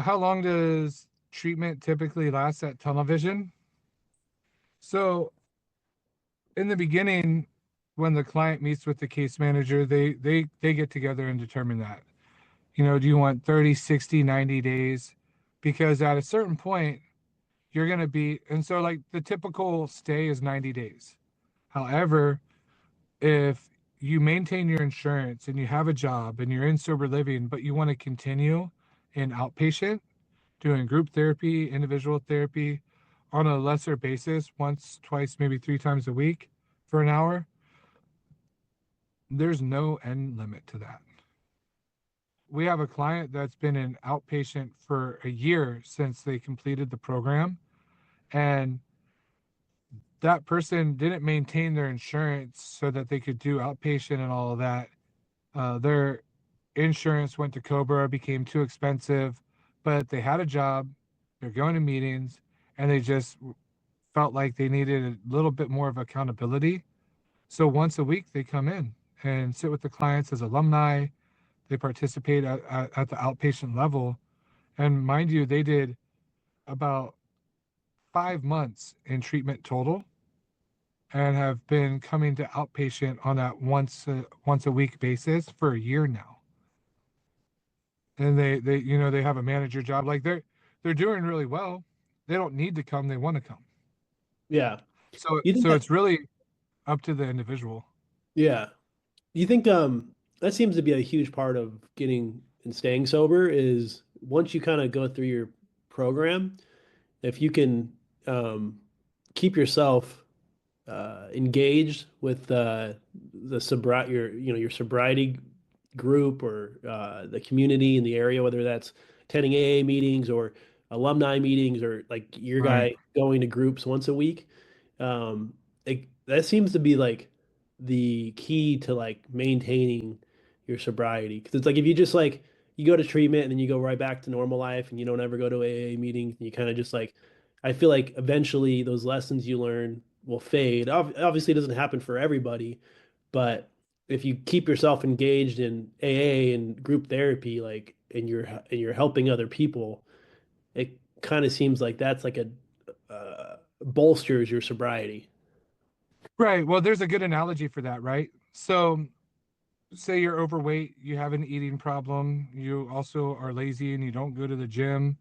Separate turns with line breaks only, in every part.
How long does treatment typically last at tunnel vision? So in the beginning, when the client meets with the case manager, they get together and determine that. Do you want 30, 60, 90 days? Because at a certain point, you're going to be, and so like the typical stay is 90 days. However, if you maintain your insurance and you have a job and you're in sober living, but you want to continue in outpatient, doing group therapy, individual therapy on a lesser basis, once, twice, maybe three times a week for an hour, there's no end limit to that. We have a client that's been an outpatient for a year since they completed the program, and that person didn't maintain their insurance so that they could do outpatient and all of that. Their insurance went to Cobra, became too expensive, but they had a job, they're going to meetings, and they just felt like they needed a little bit more of accountability. So once a week, they come in and sit with the clients as alumni. They participate at the outpatient level. And mind you, they did about 5 months in treatment total and have been coming to outpatient on that once a week basis for a year now. And they have a manager job. Like they're doing really well. They don't need to come, they want to come.
Yeah.
So
You think
so
that,
it's really up to the individual.
yeah. You think that seems to be a huge part of getting and staying sober is once you kind of go through your program, if you can um, keep yourself engaged with the sobriety, your sobriety group or the community in the area, whether that's attending AA meetings or alumni meetings or like your
Right.
guy going to groups once a week. That seems to be like the key to like maintaining your sobriety. Because it's like if you just like you go to treatment and then you go right back to normal life and you don't ever go to AA meetings and you kind of just like I feel like eventually those lessons you learn will fade. Obviously, it doesn't happen for everybody, but if you keep yourself engaged in AA and group therapy, like and you're helping other people, it kind of seems like that's like a bolsters your sobriety.
Right. Well, there's a good analogy for that, right? So say you're overweight, you have an eating problem, you also are lazy and you don't go to the gym.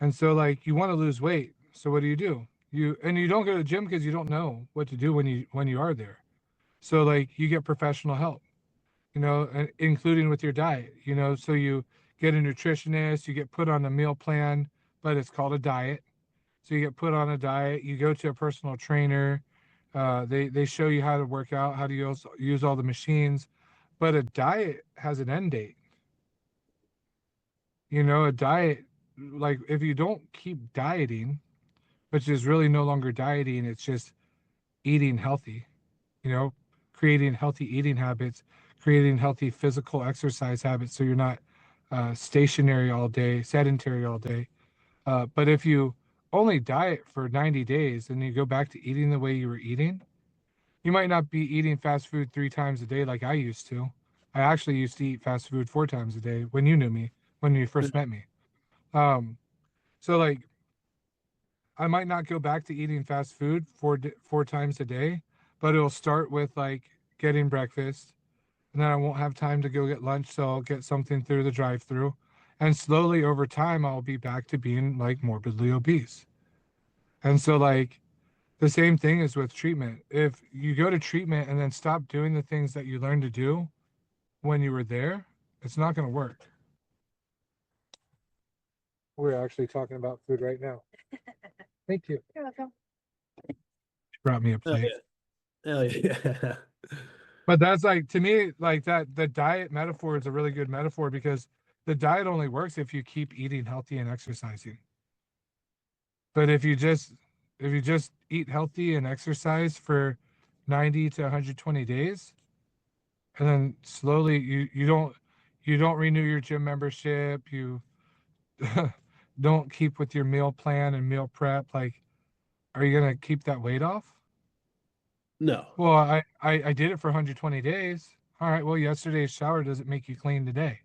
And so like you want to lose weight. So what do? You don't go to the gym because you don't know what to do when you are there. So like you get professional help, including with your diet, so you get a nutritionist, you get put on a meal plan, but it's called a diet. So you get put on a diet, you go to a personal trainer, they show you how to work out, how to use all the machines, but a diet has an end date. A diet, like if you don't keep dieting, which is really no longer dieting, it's just eating healthy, you know, creating healthy eating habits, creating healthy physical exercise habits so you're not stationary all day, sedentary all day. But if you only diet for 90 days and you go back to eating the way you were eating, you might not be eating fast food 3 times a day like I used to. I actually used to eat fast food 4 times a day when you knew me, when you first met me. Um, so like I might not go back to eating fast food 4 times a day, but it'll start with like getting breakfast, and then I won't have time to go get lunch, so I'll get something through the drive-through, and slowly over time I'll be back to being like morbidly obese. And so like the same thing is with treatment. If you go to treatment and then stop doing the things that you learned to do when you were there, it's not going to work. We're actually talking about food right now. Thank you.
You're welcome.
She brought me a
Oh
plate.
yeah. Oh yeah.
But that's like to me, like that the diet metaphor is a really good metaphor because the diet only works if you keep eating healthy and exercising. But if you just eat healthy and exercise for 90 to 120 days, and then slowly you don't renew your gym membership, you don't keep with your meal plan and meal prep, like are you gonna keep that weight off?
No.
Well, I did it for 120 days. All right, well, yesterday's shower doesn't make you clean today.